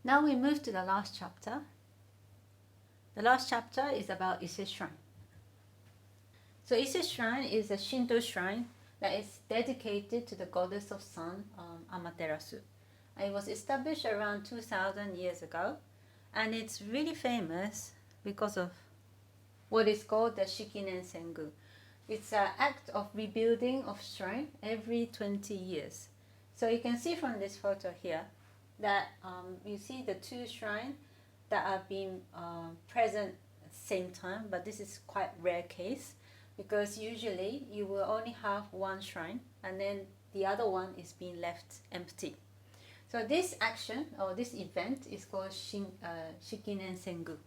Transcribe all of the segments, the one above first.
Now we move to the last chapter. The last chapter is about Ise Shrine. So Ise Shrine is a Shinto shrine that is dedicated to the goddess of sun, Amaterasu. It was established around 2000 years ago, and it's really famous because of what is called the Shikinen Sengu. It's an act of rebuilding of shrine every 20 years. So you can see from this photo here that you see the two shrines that are being present at the same time, but this is quite rare case because usually you will only have one shrine and then the other one is being left empty. So this action or this event is called Shikinen Sengu.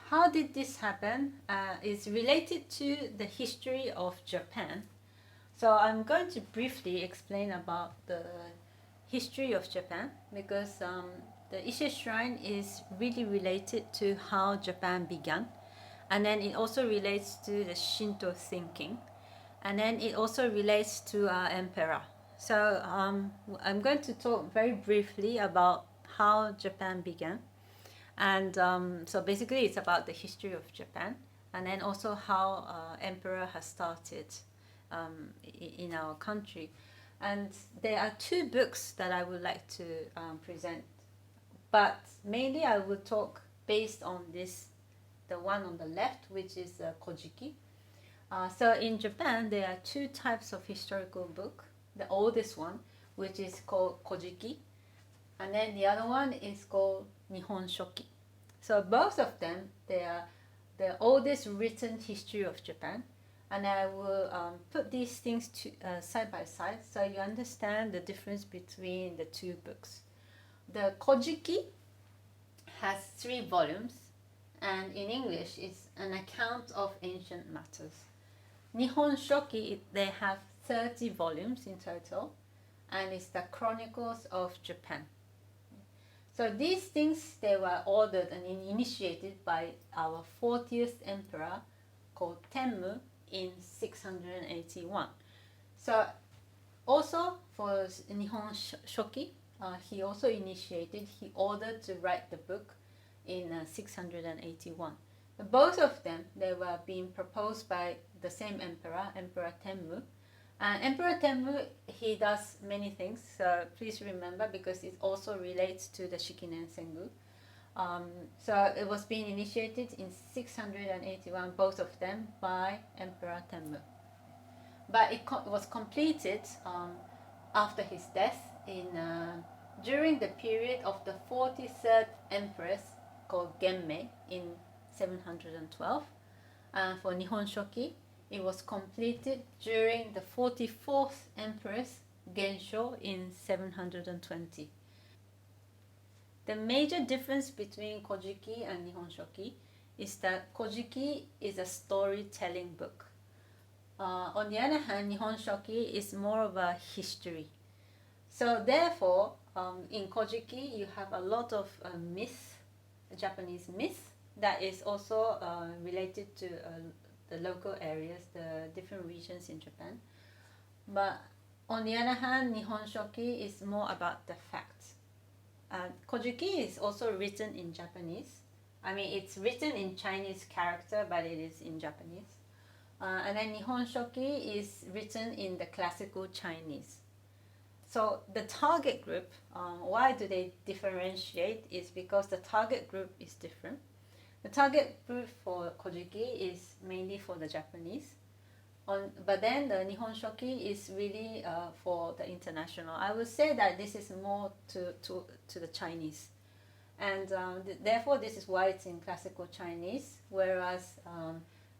How did this happen? It's related to the history of Japan. So I'm going to briefly explain about the history of Japan because the Ise Shrine is really related to how Japan began, and then it also relates to the Shinto thinking, and then it also relates to our emperor. So I'm going to talk very briefly about how Japan began, and so basically it's about the history of Japan, and then also how emperor has started in our country. And there are two books that I would like to present, but mainly I will talk based on this, the one on the left, which is Kojiki. So in Japan there are two types of historical book. The oldest one, which is called Kojiki, and then the other one is called Nihon Shoki. So both of them, they are the oldest written history of Japan, and I will put these things side by side so you understand the difference between the two books. The Kojiki has 3 volumes, and in English it's an account of ancient matters. Nihon Shoki, they have 30 volumes in total, and it's the Chronicles of Japan. So these things, they were ordered and initiated by our 40th emperor called Tenmu in 681. So also for Nihon Shoki, he also initiated, he ordered to write the book in 681. Both of them, they were being proposed by the same emperor, Emperor Tenmu. Emperor Tenmu, he does many things, so please remember because it also relates to the Shikinen Sengu. So it was being initiated in 681, both of them, by Emperor Tenmu. But it was completed after his death during the period of the 43rd empress called Genmei in 712. And for Nihon Shoki, it was completed during the 44th Empress Gensho in 720. The major difference between Kojiki and Nihon Shoki is that Kojiki is a storytelling book. On the other hand, Nihon Shoki is more of a history. So therefore, in Kojiki you have a lot of myth, Japanese myth, that is also related to the local areas, the different regions in Japan. But on the other hand, Nihon Shoki is more about the facts. Kojiki is also written in Japanese. I mean, it's written in Chinese character, but it is in Japanese. And then Nihon Shoki is written in the classical Chinese. So the target group, why do they differentiate, is because the target group is different. The target group for Kojiki is mainly for the Japanese, but then the Nihon Shoki is really for the international. I would say that this is more to the Chinese, and therefore this is why it's in classical Chinese, whereas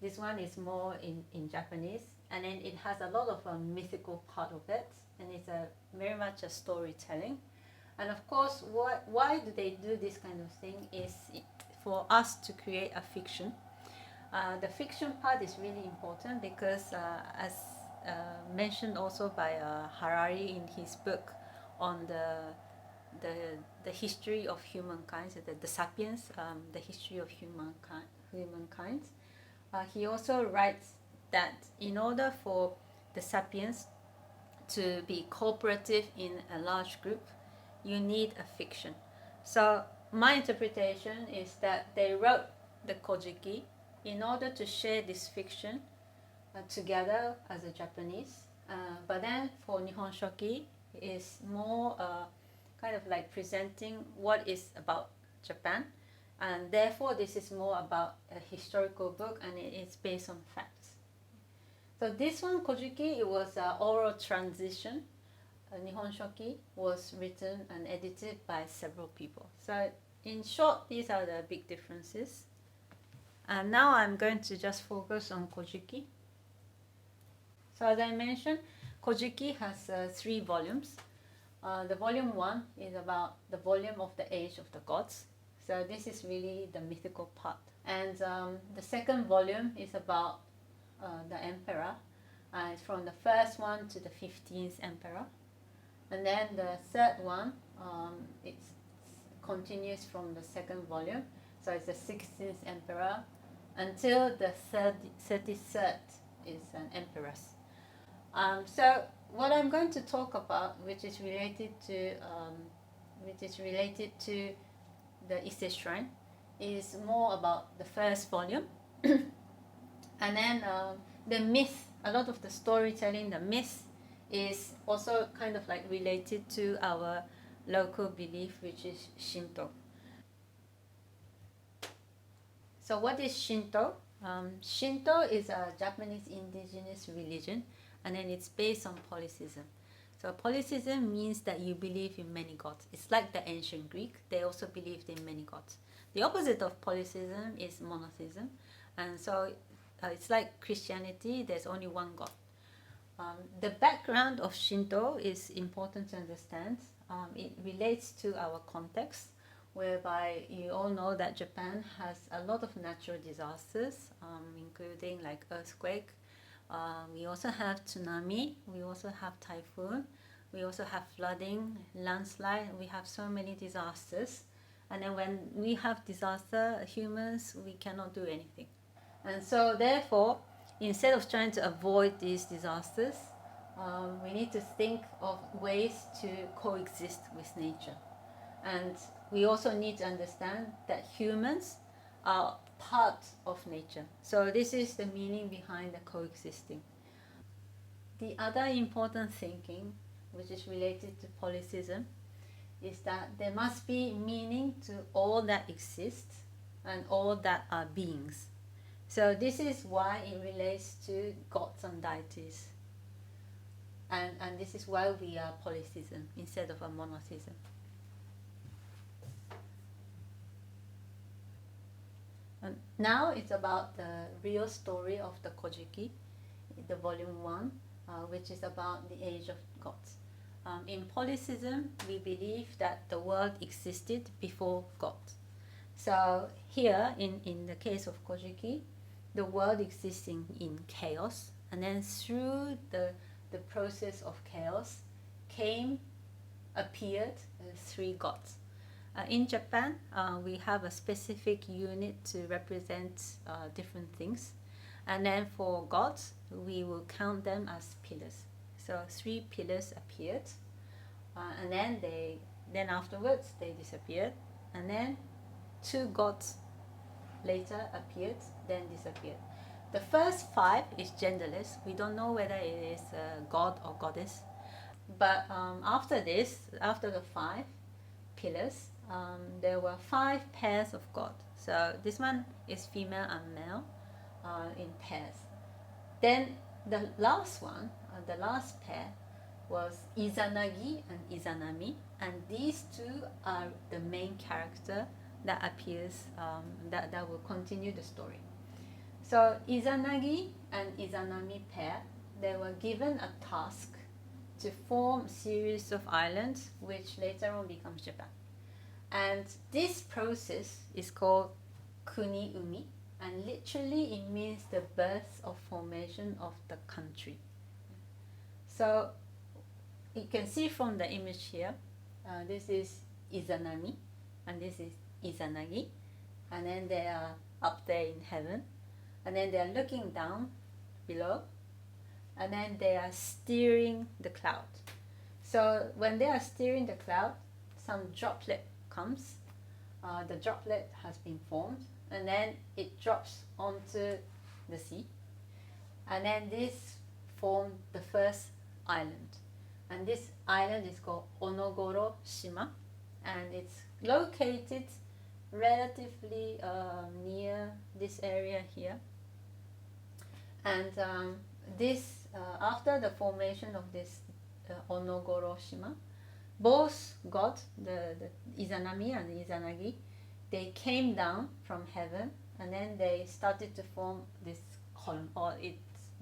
this one is more in Japanese, and then it has a lot of mythical part of it, and it's very much a storytelling. And of course, why do they do this kind of thing is for us to create a fiction. The fiction part is really important because as mentioned also by Harari in his book on the history of humankind, so the Sapiens, the history of humankind, he also writes that in order for the Sapiens to be cooperative in a large group, you need a fiction. So my interpretation is that they wrote the Kojiki in order to share this fiction together as a Japanese. But then for Nihon Shoki, is more kind of like presenting what is about Japan, and therefore this is more about a historical book and it is based on facts. So this one, Kojiki, it was an oral transition. Nihon Shoki was written and edited by several people. So in short, these are the big differences. And now I'm going to just focus on Kojiki. So as I mentioned, Kojiki has 3 volumes. The volume 1 is about the volume of the age of the gods. So this is really the mythical part. And the second volume is about the emperor. It's from the first one to the 15th emperor. And then the third one, it continues from the second volume. So it's the 16th emperor until the 33rd is an empress. So what I'm going to talk about, which is related to the Ise Shrine, is more about the first volume. And then the myth, a lot of the storytelling, the myth is also kind of like related to our local belief, which is Shinto. So what is Shinto? Shinto is a Japanese indigenous religion, and then it's based on polytheism. So polytheism means that you believe in many gods. It's like the ancient Greek. They also believed in many gods. The opposite of polytheism is monotheism. And so it's like Christianity, there's only one God. The background of Shinto is important to understand. It relates to our context, whereby you all know that Japan has a lot of natural disasters, including like earthquake. We also have tsunami, we also have typhoon, we also have flooding, landslide. We have so many disasters. And then when we have disaster, humans, we cannot do anything. And so therefore, instead of trying to avoid these disasters, we need to think of ways to coexist with nature. And we also need to understand that humans are part of nature. So this is the meaning behind the coexisting. The other important thinking, which is related to polytheism, is that there must be meaning to all that exists and all that are beings. So this is why it relates to gods and deities. And this is why we are polytheism instead of a monotheism. And now it's about the real story of the Kojiki, the volume 1, which is about the age of gods. In polytheism, we believe that the world existed before God. So here, in the case of Kojiki, the world exists in chaos, and then through the process of chaos appeared 3 gods. In Japan, we have a specific unit to represent different things. And then for gods, we will count them as pillars. So 3 pillars appeared, and then afterwards they disappeared. And then 2 gods later appeared, then disappeared. The first 5 is genderless. We don't know whether it is a god or goddess. But after the 5 pillars, there were 5 pairs of God. So this one is female and male in pairs. Then the last one, the last pair, was Izanagi and Izanami, and these 2 are the main character that appears, that will continue the story. So Izanagi and Izanami pair, they were given a task to form a series of islands, which later on becomes Japan. And this process is called Kuni Umi, and literally it means the birth of formation of the country. So you can see from the image here, this is Izanami, and this is Izanagi, and then they are up there in heaven, and then they are looking down below, and then they are steering the cloud. So when they are steering the cloud, some droplet comes. The droplet has been formed, and then it drops onto the sea, and then this formed the first island, and this island is called Onogoro Shima, and it's located relatively near this area here. And this after the formation of this Onogoro Shima, both God, the Izanami and Izanagi, they came down from heaven, and then they started to form this column, or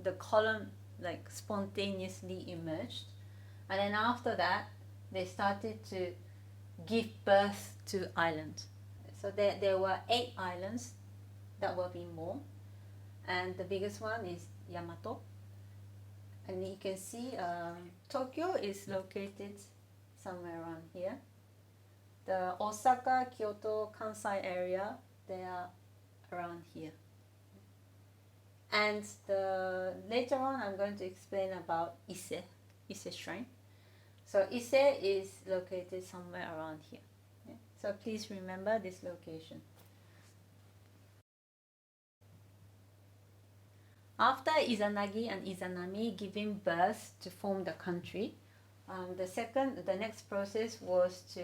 the column like spontaneously emerged, and then after that they started to give birth to islands. So there were 8 islands that were being born, and the biggest one is Yamato, and you can see Tokyo is located somewhere around here. The Osaka, Kyoto, Kansai area, they are around here. And later on I'm going to explain about Ise Shrine. So Ise is located somewhere around here. Yeah. So please remember this location. After Izanagi and Izanami giving birth to form the country, the next process was to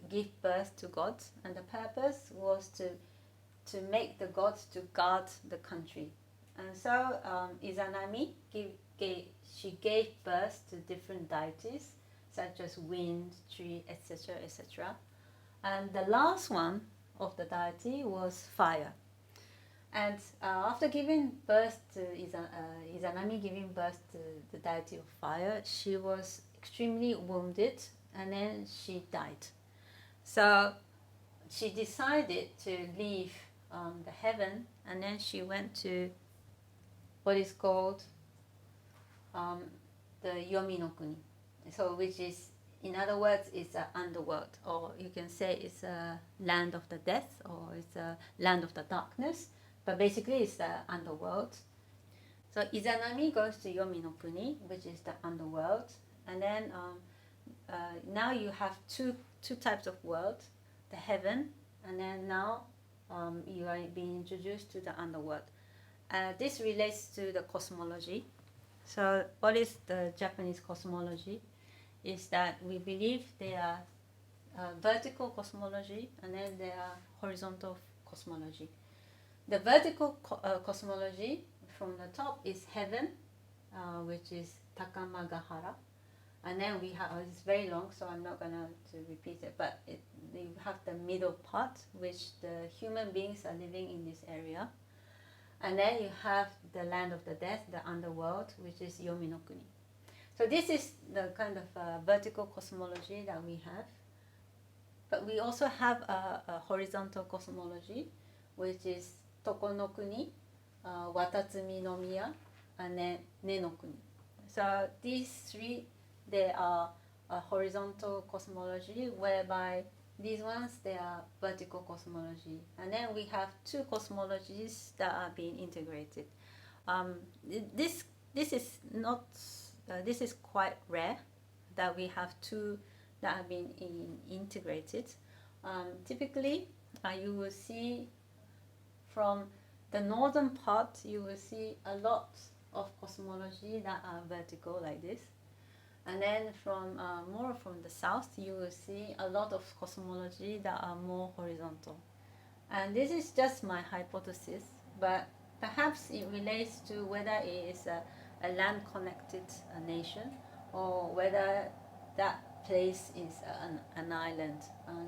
give birth to gods, and the purpose was to make the gods to guard the country. And so Izanami she gave birth to different deities such as wind, tree, etc., etc. And the last one of the deity was fire. And after giving birth to Izanami giving birth to the deity of fire, she was extremely wounded, and then she died. So she decided to leave the heaven, and then she went to what is called the Yomi no Kuni. So which is, in other words, it's an underworld, or you can say it's a land of the death, or it's a land of the darkness, but basically it's the underworld. So Izanami goes to Yomi no Kuni, which is the underworld, and then now you have two types of world, the heaven, and then now you are being introduced to the underworld. This relates to the cosmology. So what is the Japanese cosmology? Is that we believe there are vertical cosmology, and then there are horizontal cosmology. The vertical cosmology from the top is heaven, which is Takamagahara, and then we have, it's very long, so I'm not going to repeat it, but you have the middle part, which the human beings are living in this area, and then you have the land of the death, the underworld, which is Yomi no Kuni. So this is the kind of vertical cosmology that we have. But we also have a horizontal cosmology, which is Toko no Kuni, Watatsumi no Miya, and then Ne no Kuni. So these 3, they are a horizontal cosmology, whereby these ones, they are vertical cosmology. And then we have 2 cosmologies that are being integrated. This is not... this is quite rare that we have 2 that have been integrated. Typically, you will see from the northern part, you will see a lot of cosmology that are vertical like this. And then from more from the south, you will see a lot of cosmology that are more horizontal. And this is just my hypothesis, but perhaps it relates to whether it is a land-connected nation, or whether that place is an island.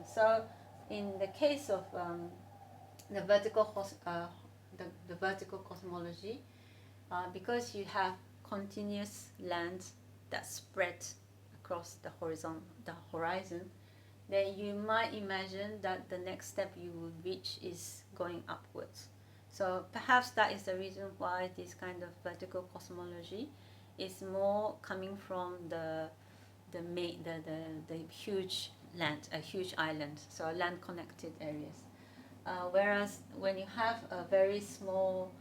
So in the case of the vertical cosmology, because you have continuous land that spread across the horizon, then you might imagine that the next step you will reach is going upwards. So perhaps that is the reason why this kind of vertical cosmology is more coming from the huge land, a huge island, so land-connected areas. Whereas when you have a very small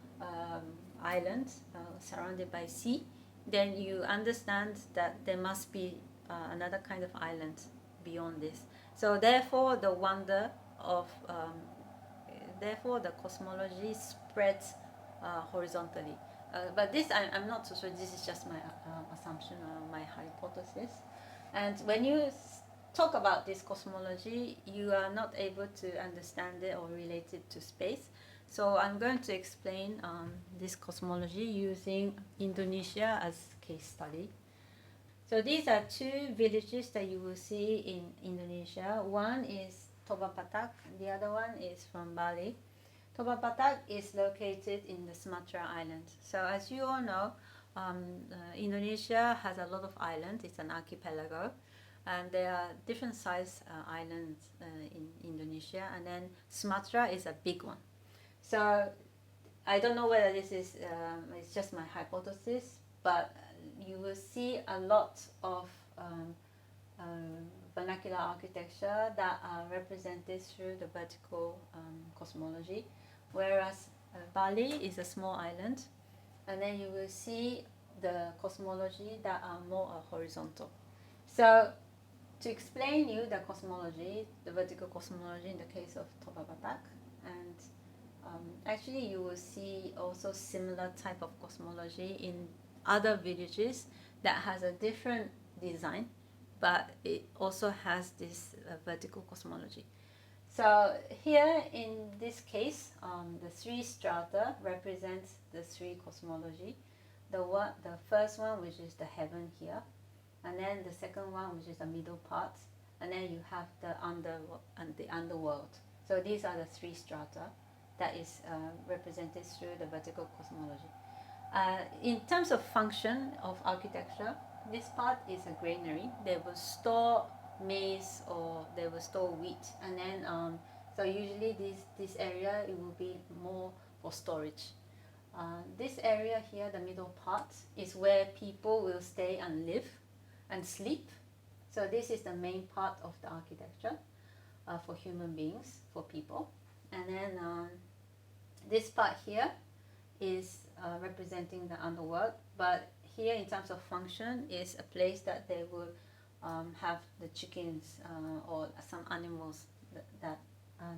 island surrounded by sea, then you understand that there must be another kind of island beyond this. So therefore, the wonder of therefore the cosmology spreads horizontally. But this I'm not so sure. This is just my assumption or my hypothesis. And when you talk about this cosmology, you are not able to understand it or relate it to space. So I'm going to explain this cosmology using Indonesia as case study. So these are two villages that you will see in Indonesia. One is Toba Patak, the other one is from Bali. Toba Patak is located in the Sumatra island. So as you all know, Indonesia has a lot of islands. It's an archipelago, and there are different size islands in Indonesia, and then Sumatra is a big one. So I don't know whether this is it's just my hypothesis, but you will see a lot of vernacular architecture that are represented through the vertical cosmology, whereas Bali is a small island, and then you will see the cosmology that are more horizontal. So to explain you the cosmology, the vertical cosmology in the case of Toba Batak, and actually you will see also similar type of cosmology in other villages that has a different design, but it also has this vertical cosmology. So here in this case, the three strata represents the three cosmology. The first one, which is the heaven here, and then the second one, which is the middle part, and then you have the underworld. So these are the three strata that is represented through the vertical cosmology. In terms of function of architecture, this part is a granary. They will store maize or they will store wheat, and then so usually this area it will be more for storage. This area here, the middle part, is where people will stay and live and sleep. So this is the main part of the architecture for human beings, for people. And then this part here is representing the underworld, but here in terms of function is a place that they will have the chickens or some animals that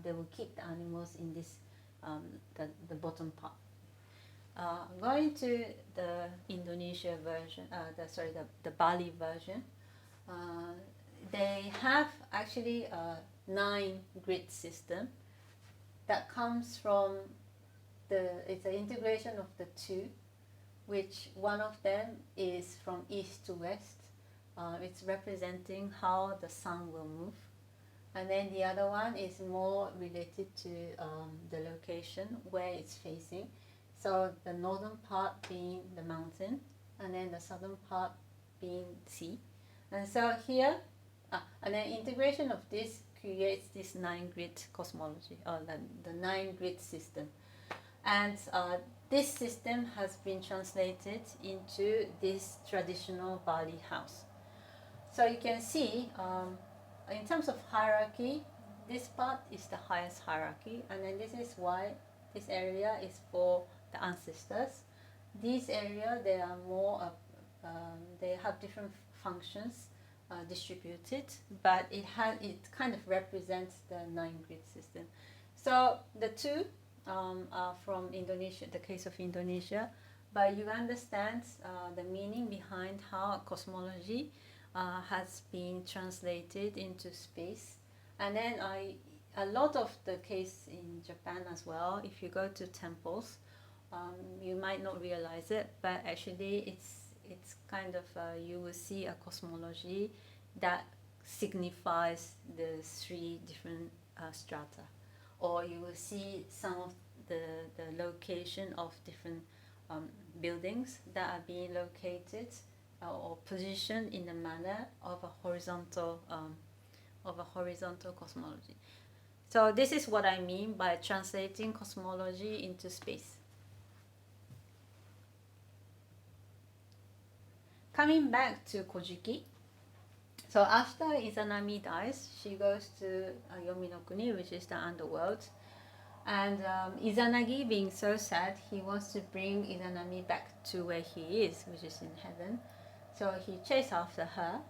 they will keep the animals in this the bottom part. Going to the Indonesia version, the Bali version, they have actually a 9-grid system that comes from it's an integration of the two, which one of them is from east to west. It's representing how the sun will move, and then the other one is more related to the location where it's facing. So the northern part being the mountain, and then the southern part being sea. And so here, and then integration of this creates this 9-grid cosmology, or the 9-grid system. And this system has been translated into this traditional Bali house. So you can see, in terms of hierarchy, this part is the highest hierarchy, and then this is why this area is for the ancestors. This area, they are more, they have different functions distributed, but it kind of represents the 9-grid system. So the two are from Indonesia, the case of Indonesia, but you understand the meaning behind how cosmology has been translated into space. And then a lot of the case in Japan as well, if you go to temples, you might not realize it, but actually it's kind of you will see a cosmology that signifies the 3 different strata, or you will see some of the location of different buildings that are being located or positioned in the manner of a horizontal cosmology. So this is what I mean by translating cosmology into space. Coming back to Kojiki, so after Izanami dies, she goes to Yomi no Kuni, which is the underworld. And Izanagi, being so sad, he wants to bring Izanami back to where he is, which is in heaven. So he chases after her.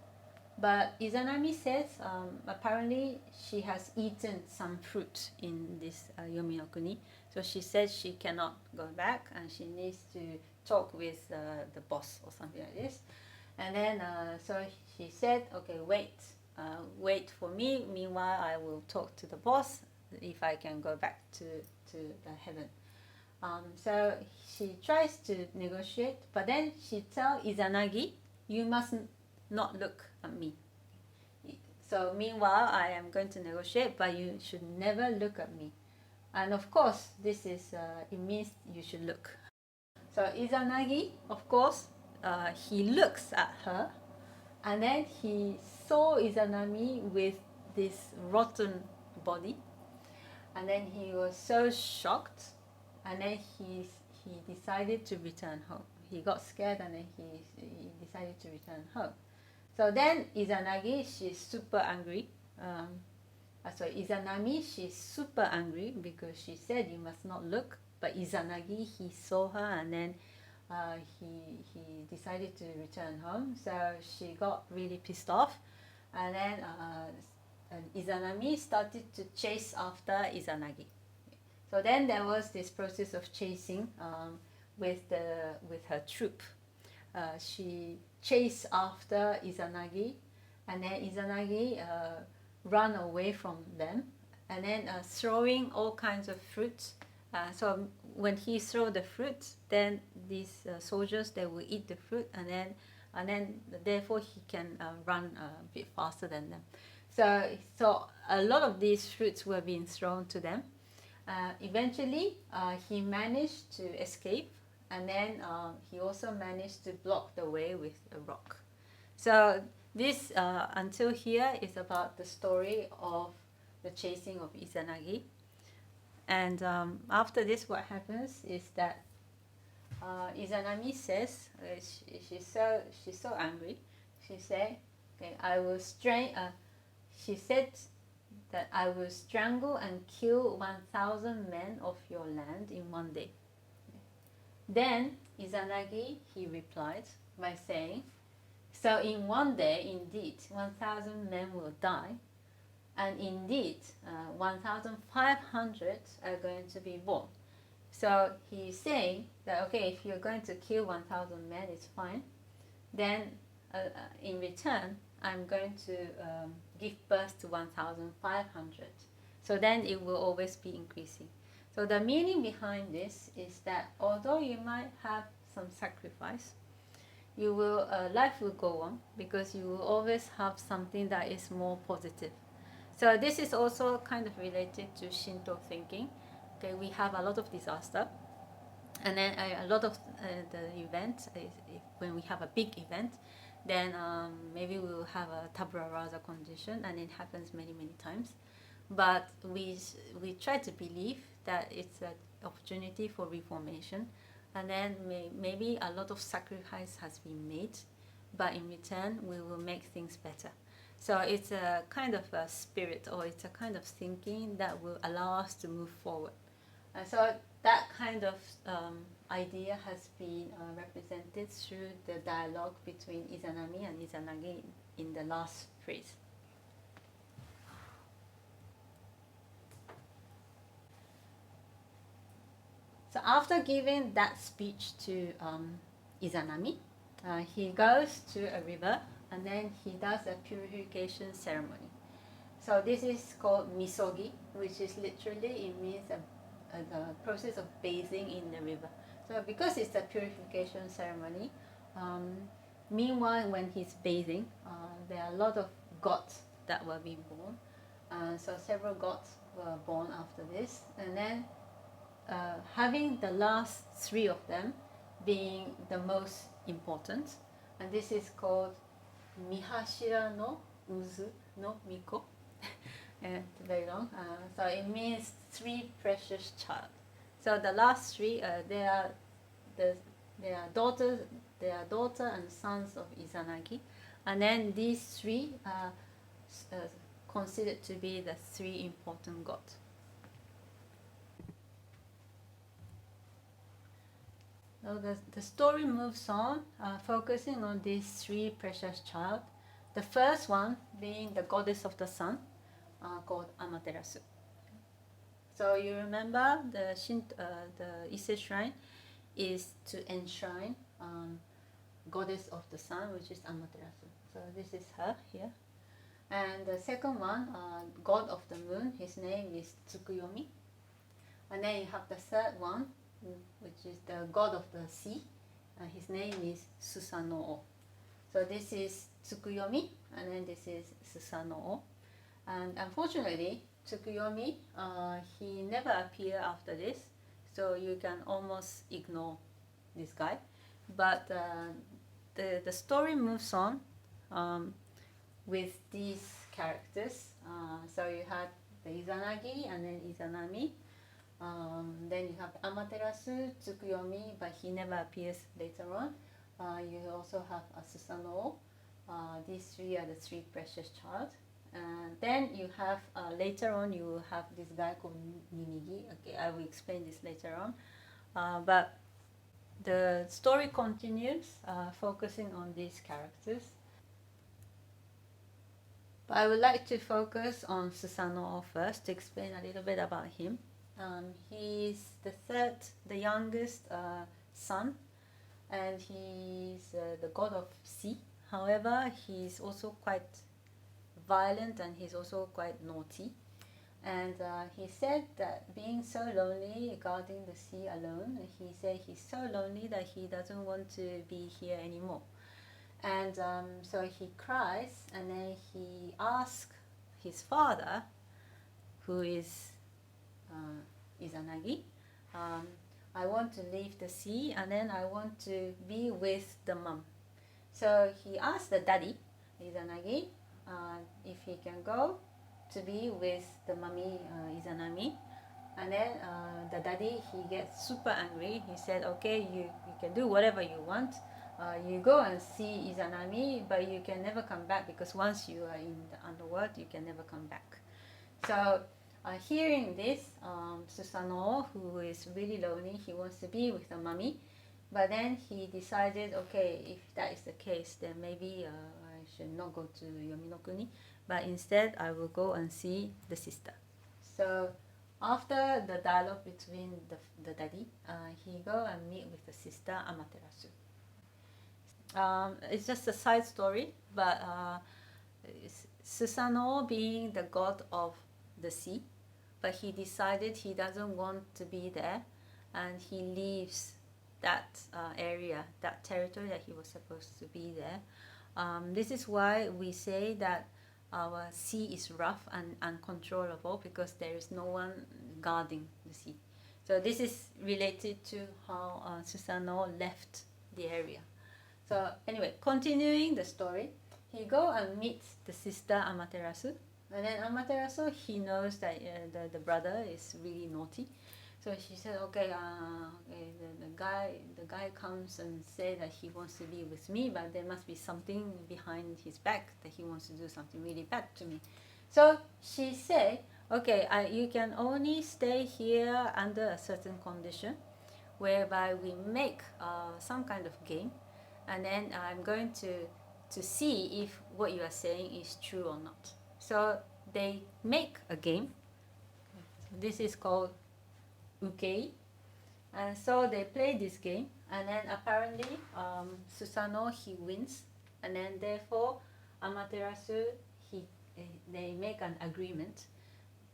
But Izanami says apparently she has eaten some fruit in this Yomi no Kuni. So she says she cannot go back and she needs to talk with the boss or something like this. And then so she said, okay, wait for me. Meanwhile, I will talk to the boss if I can go back to the heaven. So she tries to negotiate, but then she tells Izanagi, you must not look at me. So meanwhile, I am going to negotiate, but you should never look at me. And of course, this is it means you should look. So Izanagi, of course, he looks at her, and then he saw Izanami with this rotten body, and then he was so shocked, and then he decided to return home. He got scared, and then he decided to return home. So then Izanagi, she's super angry. Izanami, she's super angry because she said you must not look. But Izanagi, he saw her, and then he decided to return home. So she got really pissed off, and then Izanami started to chase after Izanagi. So then there was this process of chasing with her troop. She chased after Izanagi, and then Izanagi ran away from them, and then throwing all kinds of fruits. So when he threw the fruit, then these soldiers, they will eat the fruit, and then therefore he can run a bit faster than them. So a lot of these fruits were being thrown to them. Eventually, he managed to escape, and then he also managed to block the way with a rock. So this until here is about the story of the chasing of Izanagi. And after this, what happens is that Izanami says she's so angry. She said, "Okay, I will she said that I will strangle and kill 1,000 men of your land in one day." Then Izanagi, he replied by saying, "So in one day, indeed, 1,000 men will die, and indeed 1,500 are going to be born." So he's saying that, okay, if you're going to kill 1,000 men, it's fine. Then in return, I'm going to give birth to 1,500. So then it will always be increasing. So the meaning behind this is that although you might have some sacrifice, you will life will go on because you will always have something that is more positive. So this is also kind of related to Shinto thinking. Okay, we have a lot of disaster, and then a lot of the event when we have a big event, then maybe we will have a tabula rasa condition, and it happens many times. But we try to believe that it's an opportunity for reformation, and then maybe a lot of sacrifice has been made, but in return we will make things better. So it's a kind of a spirit, or it's a kind of thinking that will allow us to move forward. And so that kind of idea has been represented through the dialogue between Izanami and Izanagi in the last phrase. So after giving that speech to Izanami, he goes to a river, and then he does a purification ceremony. So this is called misogi, which is literally, it means the process of bathing in the river. So because it's a purification ceremony, meanwhile when he's bathing, there are a lot of gods that were being born. So several gods were born after this, and then having the last three of them being the most important, and this is called Mihashira no Uzu no Miko. And very long. So it means three precious child. So the last three, they are daughter and sons of Izanagi, and then these three are considered to be the three important gods. So the story moves on, focusing on these three precious child. The first one being the goddess of the sun, called Amaterasu. So you remember the Ise Shrine is to enshrine goddess of the sun, which is Amaterasu. So this is her here. And the second one, god of the moon, his name is Tsukuyomi. And then you have the third one, which is the god of the sea. His name is Susanoo. So this is Tsukuyomi, and then this is Susanoo. And unfortunately, Tsukuyomi, he never appeared after this, so you can almost ignore this guy. But the story moves on with these characters. So you had the Izanagi and then Izanami. Then you have Amaterasu, Tsukuyomi, but he never appears later on. You also have Susanoo. These three are the three precious child. And then you have later on you will have this guy called Nimigi. Okay, I will explain this later on. But the story continues, focusing on these characters. But I would like to focus on Susanoo first to explain a little bit about him. He's the youngest son, and he's the god of sea. However, he's also quite violent and he's also quite naughty. And he said that being so lonely, guarding the sea alone, he said he's so lonely that he doesn't want to be here anymore. And so he cries, and then he asks his father, who is Izanagi, I want to leave the sea, and then I want to be with the mom. So he asked the daddy, Izanagi, if he can go to be with the mommy, Izanami. And then the daddy, he gets super angry. He said, okay, you can do whatever you want. You go and see Izanami, but you can never come back, because once you are in the underworld, you can never come back. So hearing this, Susanoo, who is really lonely, he wants to be with the mommy. But then he decided, okay, if that is the case, then maybe I should not go to Yominokuni, but instead I will go and see the sister. So after the dialogue between the daddy, he go and meet with the sister Amaterasu. It's just a side story, but Susanoo being the god of the sea, but he decided he doesn't want to be there, and he leaves that area, that territory that he was supposed to be there. This is why we say that our sea is rough and uncontrollable, because there is no one guarding the sea. So this is related to how Susanoo left the area. So anyway, continuing the story, he go and meets the sister Amaterasu, and then Amaterasu, he knows that the brother is really naughty. So she said, okay, the guy comes and say that he wants to be with me, but there must be something behind his back that he wants to do something really bad to me. So she said, okay, you can only stay here under a certain condition, whereby we make some kind of game, and then I'm going to see if what you are saying is true or not. So they make a game. This is called ukei, and so they play this game, and then apparently Susanoo, he wins, and then therefore Amaterasu, they make an agreement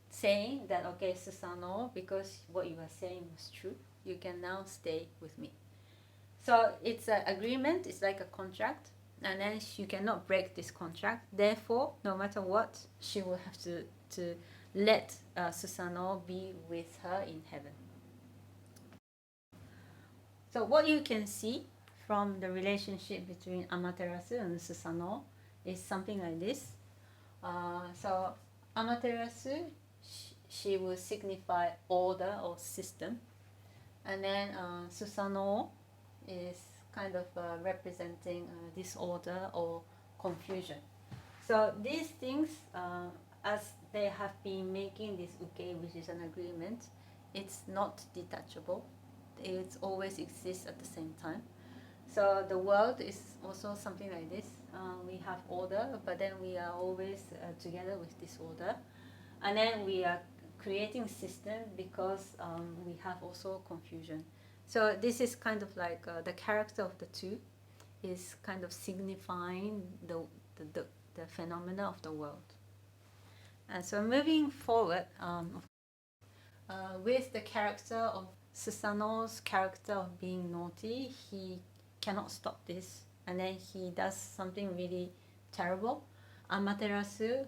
saying that, okay, Susanoo, because what you are saying was true, you can now stay with me. So it's an agreement, it's like a contract, and then you cannot break this contract. Therefore, no matter what, she will have to let Susanoo be with her in heaven. So what you can see from the relationship between Amaterasu and Susanoo is something like this. So Amaterasu, she will signify order or system, and then Susanoo is kind of representing disorder or confusion. So these things, as they have been making this ukei, which is an agreement, it's not detachable. it always exists at the same time. So the world is also something like this. We have order, but then we are always together with disorder. And then we are creating system because we have also confusion. So this is kind of like the character of the two is kind of signifying the phenomena of the world. And so moving forward, with the character of Susanoo's character of being naughty, he cannot stop this, and then he does something really terrible. Amaterasu,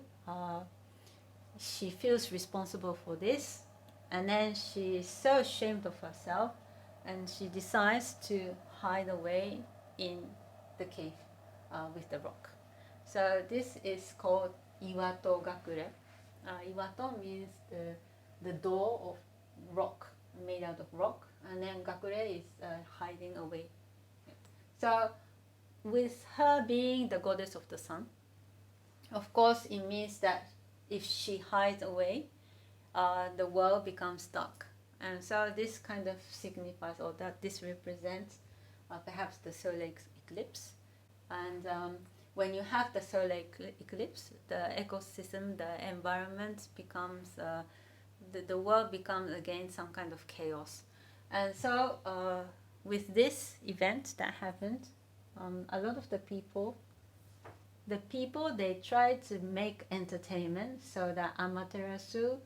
she feels responsible for this, and then she is so ashamed of herself, and she decides to hide away in the cave with the rock. So this is called Iwato Gakure. Iwato means the door of rock, made out of rock, and then Gakure is hiding away. So with her being the goddess of the sun, of course it means that if she hides away, the world becomes dark. And so this kind of signifies, or that this represents perhaps the solar eclipse. And when you have the solar eclipse, the ecosystem, the environment becomes, the world becomes again some kind of chaos. And so with this event that happened, a lot of the people, they try to make entertainment so that Amaterasu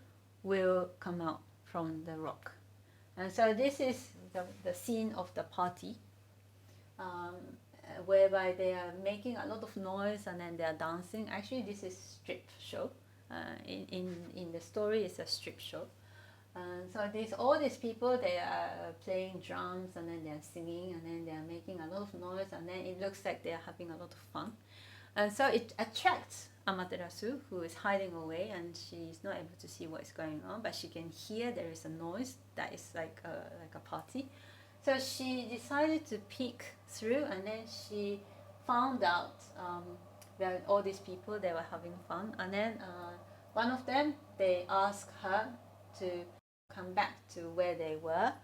will come out from the rock. And so this is the scene of the party, whereby they are making a lot of noise and then they are dancing. Actually, this is strip show. In the story, it's a strip show. So all these people, they are playing drums and then they are singing and then they are making a lot of noise and then it looks like they are having a lot of fun. And so it attracts Amaterasu, who is hiding away, and she's not able to see what is going on, but she can hear there is a noise that is like a party. So she decided to peek through, and then she found out that all these people, they were having fun. And then one of them, they asked her to come back to where they were.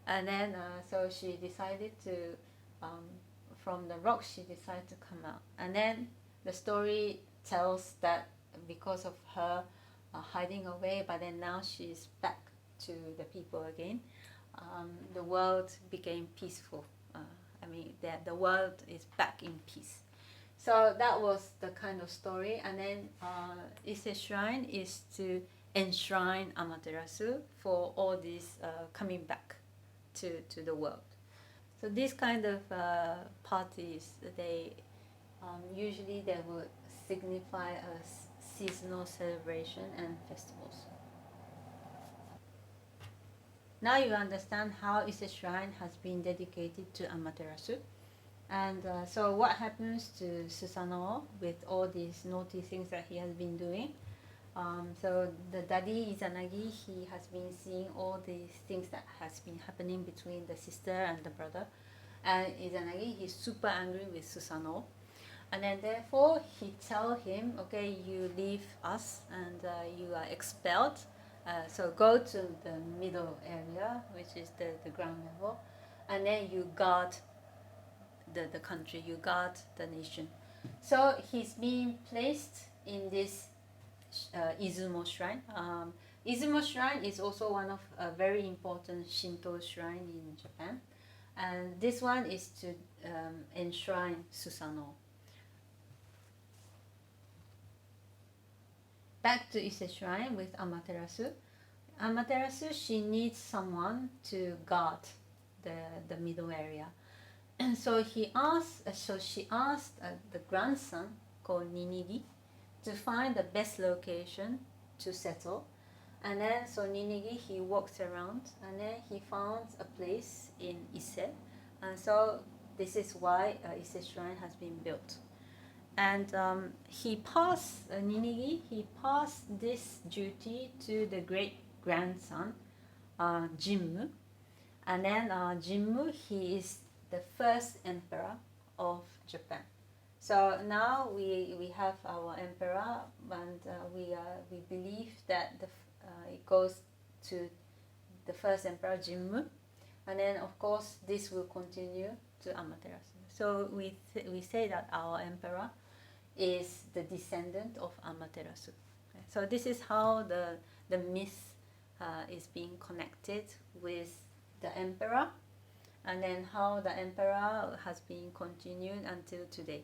And then so she decided to, from the rock, she decided to come out. And then the story tells that because of her hiding away, but then now she's back to the people again, the world became peaceful. The world is back in peace. So that was the kind of story. And then Ise Shrine is to enshrine Amaterasu for all these coming back to the world. So these kind of parties, they usually they would signify a seasonal celebration and festivals. Now you understand how Ise Shrine has been dedicated to Amaterasu. And so what happens to Susanoo with all these naughty things that he has been doing? So the daddy Izanagi, he has been seeing all these things that has been happening between the sister and the brother. And Izanagi, he's super angry with Susanoo. And then therefore he tell him, okay, you leave us and you are expelled. So go to the middle area, which is the ground level, and then you guard the country, you guard the nation. So he's being placed in this Izumo Shrine. Izumo Shrine is also one of a very important Shinto shrine in Japan. And this one is to enshrine Susanoo. Back to Ise Shrine with Amaterasu. Amaterasu, she needs someone to guard the middle area. And so she asked the grandson called Ninigi to find the best location to settle. And then so Ninigi, he walked around and then he found a place in Ise. And so this is why Ise Shrine has been built. And Ninigi, he passed this duty to the great grandson, Jinmu. And then Jinmu, he is the first emperor of Japan. So now we have our emperor, and we believe that it goes to the first emperor Jinmu. and then of course this will continue to Amaterasu. So we say that our emperor is the descendant of Amaterasu. So this is how the myth is being connected with the emperor, and then how the emperor has been continued until today.